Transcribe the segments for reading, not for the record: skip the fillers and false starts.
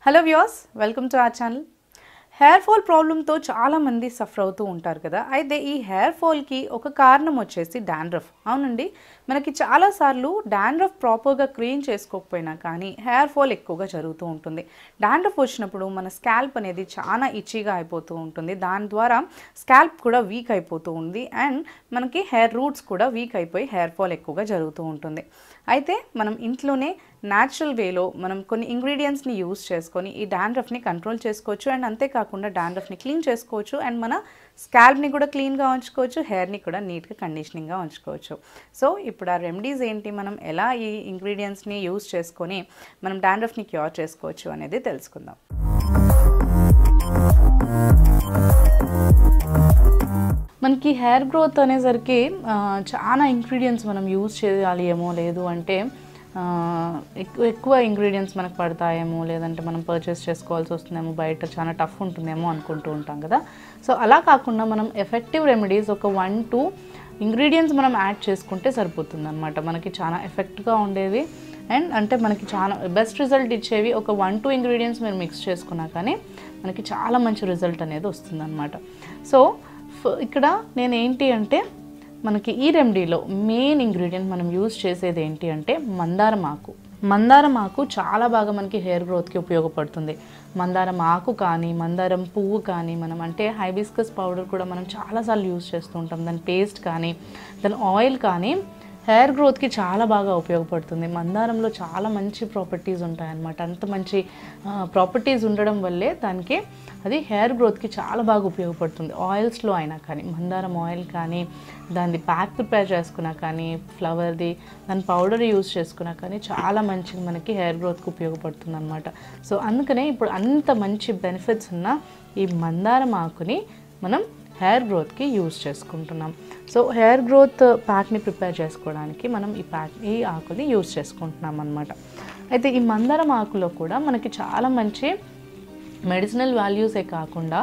Hello viewers, welcome to our channel. Hair fall ప్రాబ్లంతో చాలామంది suffer అవుతూ ఉంటారు కదా. అయితే ఈ హెయిర్ ఫాల్కి ఒక కారణం వచ్చేసి డాండ్రఫ్. అవునండి, మనకి చాలాసార్లు డాండ్రఫ్ ప్రాపర్గా క్లీన్ చేసుకోకపోయినా కానీ హెయిర్ ఫాల్ ఎక్కువగా జరుగుతూ ఉంటుంది. డాండ్రఫ్ వచ్చినప్పుడు మన స్కాల్ప్ అనేది చాలా ఇచ్చిగా అయిపోతూ ఉంటుంది. దాని ద్వారా స్కాల్ప్ కూడా వీక్ అయిపోతూ ఉంది అండ్ మనకి హెయిర్ రూట్స్ కూడా వీక్ అయిపోయి హెయిర్ ఫాల్ ఎక్కువగా జరుగుతూ ఉంటుంది. అయితే మనం ఇంట్లోనే న్యాచురల్ వేలో మనం కొన్ని ఇంగ్రీడియంట్స్ని యూస్ చేసుకొని ఈ డాండ్రఫ్ని కంట్రోల్ చేసుకోవచ్చు అండ్ అంతేకాకుండా డాండ్రఫ్ని క్లీన్ చేసుకోవచ్చు అండ్ మన స్కాల్ప్ని కూడా క్లీన్గా ఉంచుకోవచ్చు, హెయిర్ని కూడా నీట్గా కండిషనింగ్గా ఉంచుకోవచ్చు. సో ఇప్పుడు ఆ రెమెడీస్ ఏంటి, మనం ఎలా ఈ ఇంగ్రీడియంట్స్ని యూస్ చేసుకొని మనం డాండ్రఫ్ని క్యూర్ చేసుకోవచ్చు అనేది తెలుసుకుందాం. మనకి హెయిర్ గ్రోత్ అనేసరికి చాలా ఇంగ్రీడియంట్స్ మనం యూజ్ చేయాలి ఏమో, లేదు అంటే ఎక్కువ ఇంగ్రీడియంట్స్ మనకు పడతాయేమో, లేదంటే మనం పర్చేస్ చేసుకోవాల్సి వస్తుందేమో, బయట చాలా టఫ్ ఉంటుందేమో అనుకుంటూ ఉంటాం కదా. సో అలా కాకుండా మనం ఎఫెక్టివ్ రెమెడీస్ ఒక 1-2 ఇంగ్రీడియంట్స్ మనం యాడ్ చేసుకుంటే సరిపోతుంది అనమాట. మనకి చాలా ఎఫెక్ట్గా ఉండేవి అండ్ అంటే మనకి చాలా బెస్ట్ రిజల్ట్ ఇచ్చేవి ఒక 1-2 ఇంగ్రీడియంట్స్ మీరు మిక్స్ చేసుకున్నా కానీ మనకి చాలా మంచి రిజల్ట్ అనేది వస్తుందన్నమాట. సో ఇక్కడ నేను ఏంటి అంటే మనకి ఈ రెమెడీలో మెయిన్ ఇంగ్రీడియంట్ మనం యూజ్ చేసేది ఏంటి అంటే మందారం ఆకు. మందారం ఆకు చాలా బాగా మనకి హెయిర్ గ్రోత్కి ఉపయోగపడుతుంది. మందారం ఆకు కానీ మందారం పువ్వు కానీ మనం అంటే హైబిస్కస్ పౌడర్ కూడా మనం చాలాసార్లు యూజ్ చేస్తూ ఉంటాం. దాని పేస్ట్ కానీ దాని ఆయిల్ కానీ హెయిర్ గ్రోత్కి చాలా బాగా ఉపయోగపడుతుంది. మందారంలో చాలా మంచి ప్రాపర్టీస్ ఉంటాయన్నమాట. అంత మంచి ప్రాపర్టీస్ ఉండడం వల్లే దానికి అది హెయిర్ గ్రోత్కి చాలా బాగా ఉపయోగపడుతుంది. ఆయిల్స్లో అయినా కానీ మందారం ఆయిల్ కానీ దాన్ని ప్యాక్ ప్రిపేర్ చేసుకున్నా కానీ ఫ్లవర్ది దాని పౌడర్ యూజ్ చేసుకున్నా కానీ చాలా మంచిగా మనకి హెయిర్ గ్రోత్కి ఉపయోగపడుతుంది అనమాట. సో అందుకనే ఇప్పుడు అంత మంచి బెనిఫిట్స్ ఉన్న ఈ మందారం ఆకుని మనం హెయిర్ గ్రోత్కి యూజ్ చేసుకుంటున్నాం. సో హెయిర్ గ్రోత్ ప్యాక్ని ప్రిపేర్ చేసుకోవడానికి మనం ఈ ఆకుని యూజ్ చేసుకుంటున్నాం అన్నమాట. అయితే ఈ మందారం ఆకులో కూడా మనకి చాలా మంచి మెడిసినల్ వాల్యూసే కాకుండా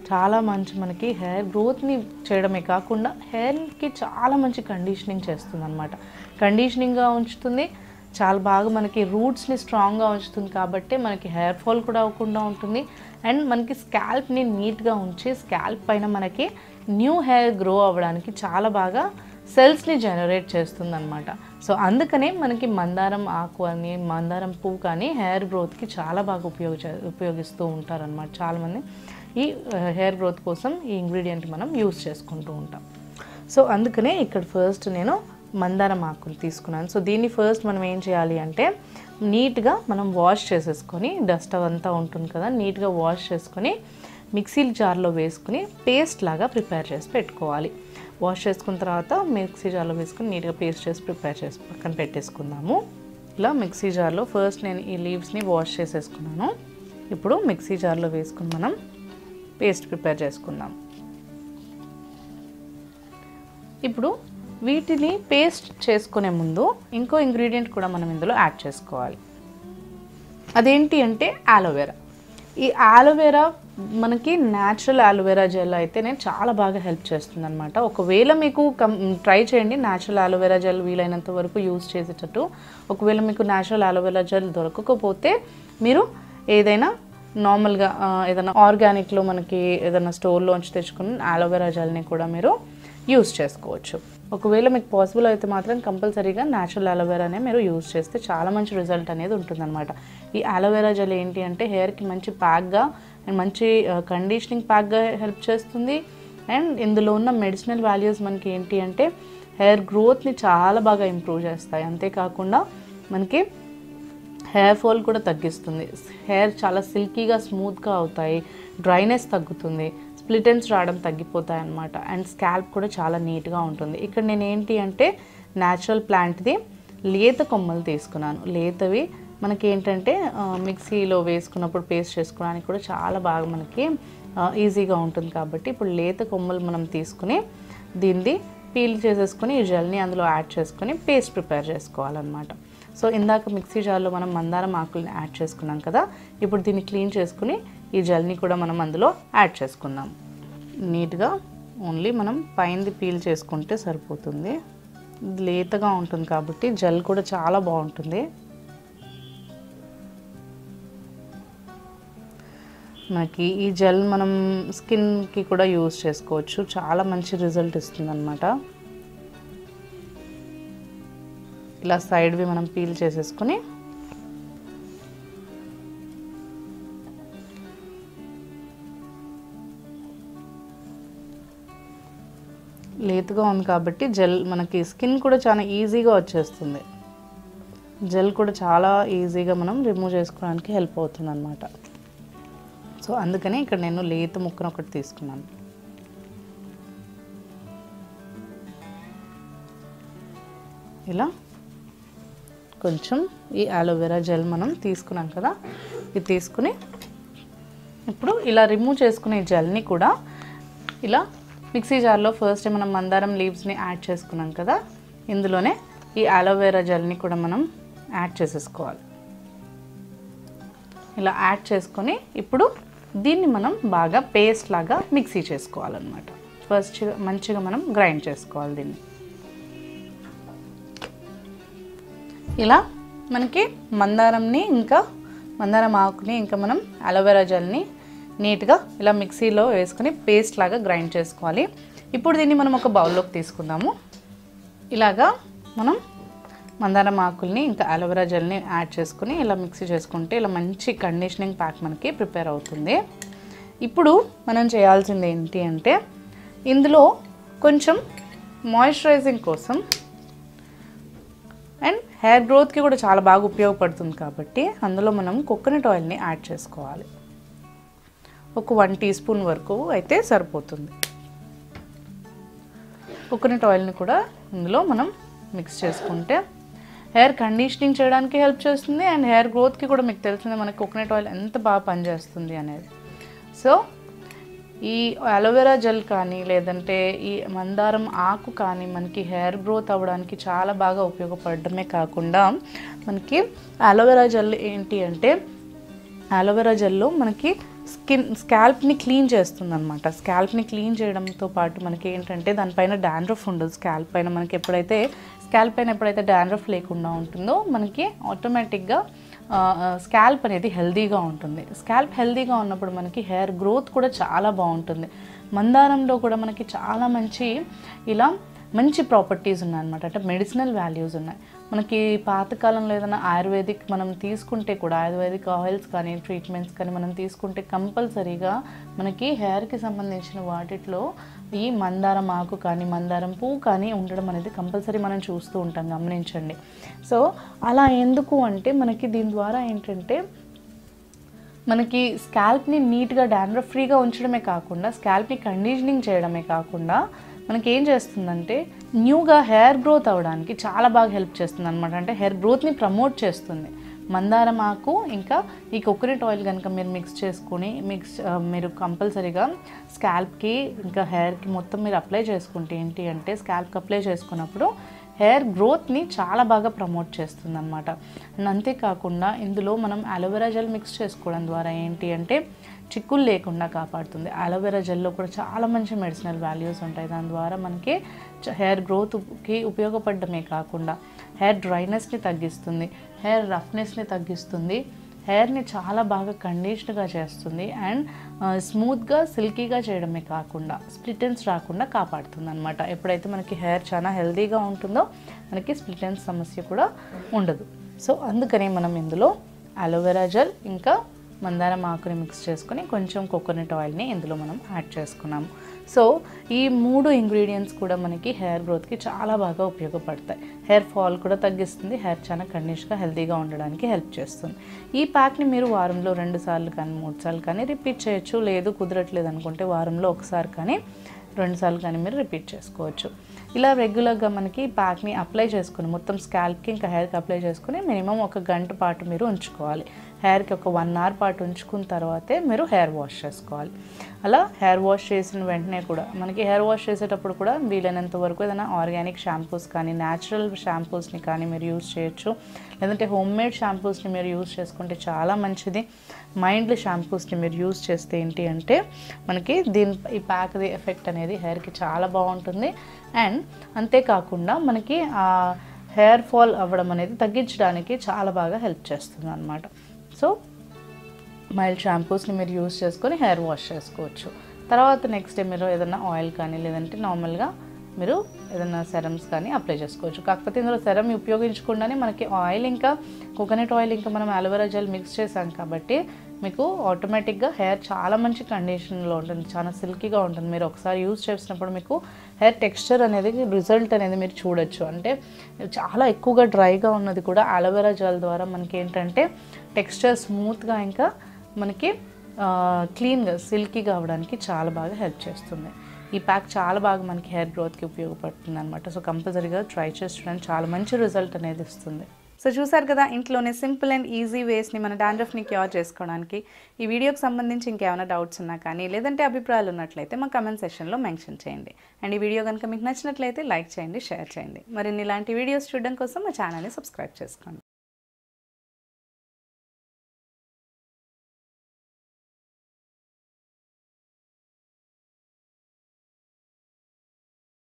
చాలా మంచి మనకి హెయిర్ గ్రోత్ని చేయడమే కాకుండా హెయిర్కి చాలా మంచి కండిషనింగ్ చేస్తుంది అనమాట. కండిషనింగ్గా ఉంచుతుంది, చాలా బాగా మనకి రూట్స్ని స్ట్రాంగ్గా ఉంచుతుంది. కాబట్టి మనకి హెయిర్ ఫాల్ కూడా అవ్వకుండా ఉంటుంది అండ్ మనకి స్కాల్ప్ని నీట్గా ఉంచి స్కాల్ప్ పైన మనకి న్యూ హెయిర్ గ్రో అవ్వడానికి చాలా బాగా సెల్స్ని జనరేట్ చేస్తుంది అనమాట. సో అందుకనే మనకి మందారం ఆకు అని మందారం పువ్వు కానీ హెయిర్ గ్రోత్కి చాలా బాగా ఉపయోగిస్తూ ఉంటారనమాట. చాలామంది ఈ హెయిర్ గ్రోత్ కోసం ఈ ఇంగ్రీడియంట్ మనం యూజ్ చేసుకుంటూ ఉంటాం. సో అందుకనే ఇక్కడ ఫస్ట్ నేను మందారం ఆకులు తీసుకున్నాను. సో దీన్ని ఫస్ట్ మనం ఏం చేయాలి అంటే నీట్గా మనం వాష్ చేసేసుకొని, డస్ట్ అవంతా ఉంటుంది కదా, నీట్గా వాష్ చేసుకొని మిక్సీ జార్లో వేసుకుని పేస్ట్ లాగా ప్రిపేర్ చేసి పెట్టుకోవాలి. వాష్ చేసుకున్న తర్వాత మిక్సీ జార్లో వేసుకుని నీట్గా పేస్ట్ చేసి ప్రిపేర్ చేసి పక్కన పెట్టేసుకుందాము. ఇలా మిక్సీ జార్లో ఫస్ట్ నేను ఈ లీవ్స్ని వాష్ చేసేసుకున్నాను. ఇప్పుడు మిక్సీ జార్లో వేసుకుని మనం పేస్ట్ ప్రిపేర్ చేసుకుందాం. ఇప్పుడు వీటిని పేస్ట్ చేసుకునే ముందు ఇంకో ఇంగ్రీడియంట్ కూడా మనం ఇందులో యాడ్ చేసుకోవాలి. అదేంటి అంటే ఆలోవెరా. ఈ ఆలోవెరా మనకి న్యాచురల్ ఆలోవెరా జెల్ అయితేనే చాలా బాగా హెల్ప్ చేస్తుంది అనమాట. ఒకవేళ మీకు ట్రై చేయండి న్యాచురల్ ఆలోవెరా జెల్ వీలైనంత వరకు యూజ్ చేసేటట్టు. ఒకవేళ మీకు న్యాచురల్ ఆలోవెరా జెల్ దొరకకపోతే మీరు ఏదైనా నార్మల్గా ఏదైనా ఆర్గానిక్లో మనకి ఏదైనా స్టోర్లోంచి తెచ్చుకుని ఆలోవెరా జెల్ని కూడా మీరు యూజ్ చేసుకోవచ్చు. ఒకవేళ మీకు పాసిబుల్ అయితే మాత్రం కంపల్సరీగా న్యాచురల్ అలోవెరానే మీరు యూజ్ చేస్తే చాలా మంచి రిజల్ట్ అనేది ఉంటుందన్నమాట. ఈ అలోవెరా జెల్ ఏంటి అంటే హెయిర్కి మంచి ప్యాక్గా అండ్ మంచి కండిషనింగ్ ప్యాక్గా హెల్ప్ చేస్తుంది అండ్ ఇందులో ఉన్న మెడిసినల్ వాల్యూస్ మనకి ఏంటి అంటే హెయిర్ గ్రోత్ని చాలా బాగా ఇంప్రూవ్ చేస్తాయి. అంతేకాకుండా మనకి హెయిర్ ఫాల్ కూడా తగ్గిస్తుంది, హెయిర్ చాలా సిల్కీగా స్మూత్గా అవుతాయి, డ్రైనెస్ తగ్గుతుంది, స్ప్లిట్ ఎండ్స్ రావడం తగ్గిపోతాయి అన్నమాట అండ్ స్కాల్ప్ కూడా చాలా నీట్గా ఉంటుంది. ఇక్కడ నేను ఏంటి అంటే న్యాచురల్ ప్లాంట్ది లేత కొమ్మలు తీసుకున్నాను. లేతవి మనకి ఏంటంటే మిక్సీలో వేసుకున్నప్పుడు పేస్ట్ చేసుకోవడానికి కూడా చాలా బాగా మనకి ఈజీగా ఉంటుంది. కాబట్టి ఇప్పుడు లేత కొమ్మలు మనం తీసుకుని దీన్ని పీల్ చేసేసుకుని ఈ జెల్ని అందులో యాడ్ చేసుకొని పేస్ట్ ప్రిపేర్ చేసుకోవాలన్నమాట. సో ఇందాక మిక్సీ జార్లో మనం మందారం ఆకుల్ని యాడ్ చేసుకున్నాం కదా, ఇప్పుడు దీన్ని క్లీన్ చేసుకుని ఈ జెల్ని కూడా మనం అందులో యాడ్ చేసుకుందాం. నీట్గా ఓన్లీ మనం పైనది పీల్ చేసుకుంటే సరిపోతుంది. లేతగా ఉంటుంది కాబట్టి జెల్ కూడా చాలా బాగుంటుంది. మనకి ఈ జెల్ మనం స్కిన్కి కూడా యూజ్ చేసుకోవచ్చు, చాలా మంచి రిజల్ట్ ఇస్తుంది అనమాట. ఇలా సైడ్వి మనం పీల్ చేసేసుకొని లేతగా ఉంది కాబట్టి జెల్ మనకి స్కిన్ కూడా చాలా ఈజీగా వచ్చేస్తుంది. జెల్ కూడా చాలా ఈజీగా మనం రిమూవ్ చేసుకోవడానికి హెల్ప్ అవుతుంది అనమాట. సో అందుకని ఇక్కడ నేను లేత ముక్కను ఒకటి తీసుకున్నాను. ఇలా కొంచెం ఈ అలోవెరా జెల్ మనం తీసుకున్నాం కదా, ఇది తీసుకుని ఇప్పుడు ఇలా రిమూవ్ చేసుకునే జెల్ని కూడా ఇలా మిక్సీ జార్లో ఫస్ట్ మనం మందారం లీవ్స్ని యాడ్ చేసుకున్నాం కదా, ఇందులోనే ఈ అలోవెరా జెల్ని కూడా మనం యాడ్ చేసేసుకోవాలి. ఇలా యాడ్ చేసుకొని ఇప్పుడు దీన్ని మనం బాగా పేస్ట్ లాగా మిక్సీ చేసుకోవాలన్నమాట. ఫస్ట్ మంచిగా మనం గ్రైండ్ చేసుకోవాలి దీన్ని. ఇలా మనకి మందారంని ఇంకా మందారం ఆకుని ఇంకా మనం అలోవెరా జెల్ని నీట్గా ఇలా మిక్సీలో వేసుకొని పేస్ట్ లాగా గ్రైండ్ చేసుకోవాలి. ఇప్పుడు దీన్ని మనం ఒక బౌల్లోకి తీసుకుందాము. ఇలాగా మనం మందారం ఆకుల్ని ఇంకా అలోవెరా జెల్ని యాడ్ చేసుకుని ఇలా మిక్సీ చేసుకుంటే ఇలా మంచి కండిషనింగ్ ప్యాక్ మనకి ప్రిపేర్ అవుతుంది. ఇప్పుడు మనం చేయాల్సింది ఏంటి అంటే ఇందులో కొంచెం మాయిశ్చరైజింగ్ కోసం అండ్ హెయిర్ గ్రోత్కి కూడా చాలా బాగా ఉపయోగపడుతుంది కాబట్టి అందులో మనం కోకోనట్ ఆయిల్ని యాడ్ చేసుకోవాలి. ఒక 1 టీ స్పూన్ వరకు అయితే సరిపోతుంది. కోకోనట్ ఆయిల్ని కూడా ఇందులో మనం మిక్స్ చేసుకుంటే హెయిర్ కండిషనింగ్ చేయడానికి హెల్ప్ చేస్తుంది అండ్ హెయిర్ గ్రోత్కి కూడా మీకు తెలిసిందే మనకి కోకోనట్ ఆయిల్ ఎంత బాగా పనిచేస్తుంది అనేది. సో ఈ అలోవెరా జెల్ కానీ లేదంటే ఈ మందారం ఆకు కానీ మనకి హెయిర్ గ్రోత్ అవ్వడానికి చాలా బాగా ఉపయోగపడడమే కాకుండా మనకి అలోవెరా జెల్ ఏంటి అంటే అలోవెరా జెల్లో మనకి స్కాల్ప్ని క్లీన్ చేస్తుంది అనమాట. స్కాల్ప్ని క్లీన్ చేయడంతో పాటు మనకి ఏంటంటే దానిపైన డాండ్రఫ్ ఉండదు. స్కాల్ప్ పైన ఎప్పుడైతే డాండ్రఫ్ లేకుండా ఉంటుందో మనకి ఆటోమేటిక్గా స్కాల్ప్ అనేది హెల్దీగా ఉంటుంది. స్కాల్ప్ హెల్దీగా ఉన్నప్పుడు మనకి హెయిర్ గ్రోత్ కూడా చాలా బాగుంటుంది. మందారంలో కూడా మనకి చాలా మంచి ప్రాపర్టీస్ ఉన్నాయన్నమాట. అంటే మెడిసినల్ వాల్యూస్ ఉన్నాయి. మనకి పాతకాలంలో ఏదైనా ఆయుర్వేదిక్ మనం తీసుకుంటే కూడా ఆయుర్వేదిక్ ఆయిల్స్ కానీ ట్రీట్మెంట్స్ కానీ మనం తీసుకుంటే కంపల్సరీగా మనకి హెయిర్కి సంబంధించిన వాటిలో ఈ మందారం ఆకు కానీ మందారం పువ్వు కానీ ఉండడం అనేది కంపల్సరీ మనం చూస్తూ ఉంటాం, గమనించండి. సో అలా ఎందుకు అంటే మనకి దీని ద్వారా ఏంటంటే మనకి స్కాల్ప్ని నీట్గా డాండ్రఫ్ ఫ్రీగా ఉంచడమే కాకుండా స్కాల్ప్ని కండిషనింగ్ చేయడమే కాకుండా మనకి ఏం చేస్తుందంటే న్యూగా హెయిర్ గ్రోత్ అవ్వడానికి చాలా బాగా హెల్ప్ చేస్తుంది అనమాట. అంటే హెయిర్ గ్రోత్ని ప్రమోట్ చేస్తుంది. మందారం ఆకు ఇంకా ఈ కోకోనట్ ఆయిల్ కనుక మీరు మిక్స్ చేసుకుని మీరు కంపల్సరీగా స్కాల్ప్కి ఇంకా హెయిర్కి మొత్తం మీరు అప్లై చేసుకుంటే ఏంటి అంటే స్కాల్ప్కి అప్లై చేసుకున్నప్పుడు హెయిర్ గ్రోత్ని చాలా బాగా ప్రమోట్ చేస్తుంది అనమాట. అండ్ అంతేకాకుండా ఇందులో మనం అలోవెరా జెల్ మిక్స్ చేసుకోవడం ద్వారా ఏంటి అంటే చిక్కులు లేకుండా కాపాడుతుంది. అలోవెరా జెల్లో కూడా చాలా మంచి మెడిసినల్ వాల్యూస్ ఉంటాయి. దాని ద్వారా మనకి హెయిర్ గ్రోత్కి ఉపయోగపడమే కాకుండా హెయిర్ డ్రైనెస్ని తగ్గిస్తుంది, హెయిర్ రఫ్నెస్ని తగ్గిస్తుంది, హెయిర్ని చాలా బాగా కండిషన్గా చేస్తుంది అండ్ స్మూత్గా సిల్కీగా చేయడమే కాకుండా స్ప్లిట్ ఎండ్స్ రాకుండా కాపాడుతుంది అనమాట. ఎప్పుడైతే మనకి హెయిర్ చాలా హెల్తీగా ఉంటుందో మనకి స్ప్లిట్ ఎండ్స్ సమస్య కూడా ఉండదు. సో అందుకని మనం ఇందులో అలోవెరా జెల్ ఇంకా మందారం ఆకుని మిక్స్ చేసుకొని కొంచెం కోకోనట్ ఆయిల్ని ఇందులో మనం యాడ్ చేసుకున్నాము. సో ఈ 3 ఇంగ్రీడియంట్స్ కూడా మనకి హెయిర్ గ్రోత్కి చాలా బాగా ఉపయోగపడతాయి. హెయిర్ ఫాల్ కూడా తగ్గిస్తుంది, హెయిర్ చాలా కండిషన్గా హెల్తీగా ఉండడానికి హెల్ప్ చేస్తుంది. ఈ ప్యాక్ని మీరు వారంలో 2 సార్లు కానీ 3 సార్లు కానీ రిపీట్ చేయొచ్చు. లేదు కుదరట్లేదు అనుకుంటే వారంలో 1 సారి కానీ 2 సార్లు కానీ మీరు రిపీట్ చేసుకోవచ్చు. ఇలా రెగ్యులర్గా మనకి ప్యాక్ని అప్లై చేసుకుని మొత్తం స్కాల్ప్కి ఇంకా హెయిర్కి అప్లై చేసుకుని మినిమం 1 గంట పాటు మీరు ఉంచుకోవాలి. హెయిర్కి ఒక 1 అవర్ పాటు ఉంచుకున్న తర్వాతే మీరు హెయిర్ వాష్ చేసుకోవాలి. అలా హెయిర్ వాష్ చేసిన వెంటనే కూడా మనకి హెయిర్ వాష్ చేసేటప్పుడు కూడా వీలైనంత వరకు ఏదైనా ఆర్గానిక్ షాంపూస్ కానీ న్యాచురల్ షాంపూస్ని కానీ మీరు యూజ్ చేయొచ్చు. లేదంటే హోమ్ మేడ్ షాంపూస్ని మీరు యూజ్ చేసుకుంటే చాలా మంచిది. మైండ్లీ షాంపూస్ని మీరు యూజ్ చేస్తే ఏంటి అంటే మనకి ఈ ప్యాక్ది ఎఫెక్ట్ అనేది హెయిర్కి చాలా బాగుంటుంది. అండ్ అంతేకాకుండా మనకి ఆ హెయిర్ ఫాల్ అవ్వడం అనేది తగ్గించడానికి చాలా బాగా హెల్ప్ చేస్తుంది అన్నమాట. సో మైల్డ్ షాంపూస్ని మీరు యూస్ చేసుకొని హెయిర్ వాష్ చేసుకోవచ్చు. తర్వాత నెక్స్ట్ డే మీరు ఏదైనా ఆయిల్ కానీ లేదంటే నార్మల్గా మీరు ఏదైనా సెరమ్స్ కానీ అప్లై చేసుకోవచ్చు. కాకపోతే ఇందులో సెరమ్ ఉపయోగించకుండానే మనకి ఆయిల్ ఇంకా కోకోనట్ ఆయిల్ ఇంకా మనం అలోవెరా జెల్ మిక్స్ చేసాం కాబట్టి మీకు ఆటోమేటిక్గా హెయిర్ చాలా మంచి కండిషన్లో ఉంటుంది, చాలా సిల్కీగా ఉంటుంది. మీరు ఒకసారి యూజ్ చేసినప్పుడు మీకు హెయిర్ టెక్స్చర్ అనేది రిజల్ట్ అనేది మీరు చూడొచ్చు. అంటే చాలా ఎక్కువగా డ్రైగా ఉన్నది కూడా అలోవెరా జెల్ ద్వారా మనకి ఏంటంటే టెక్స్చర్ స్మూత్గా ఇంకా మనకి క్లీన్గా సిల్కీగా అవ్వడానికి చాలా బాగా హెల్ప్ చేస్తుంది. ఈ ప్యాక్ చాలా బాగా మనకి హెయిర్ గ్రోత్కి ఉపయోగపడుతుంది అనమాట. సో కంపల్సరీగా ట్రై చేసి చూడండి, చాలా మంచి రిజల్ట్ అనేది ఇస్తుంది. సో చూసారు కదా, ఇంట్లోనే సింపుల్ అండ్ ఈజీ వేస్ని మన డాండ్రఫ్ని క్యూర్ చేసుకోవడానికి. ఈ వీడియోకి సంబంధించి ఇంకేమైనా డౌట్స్ ఉన్నా కానీ లేదంటే అభిప్రాయాలు ఉన్నట్లయితే మా కమెంట్ సెక్షన్లో మెన్షన్ చేయండి. అండ్ ఈ వీడియో కనుక మీకు నచ్చినట్లయితే లైక్ చేయండి, షేర్ చేయండి. మరిన్ని ఇలాంటి వీడియోస్ చూడడం కోసం మా ఛానల్ని సబ్స్క్రైబ్ చేసుకోండి.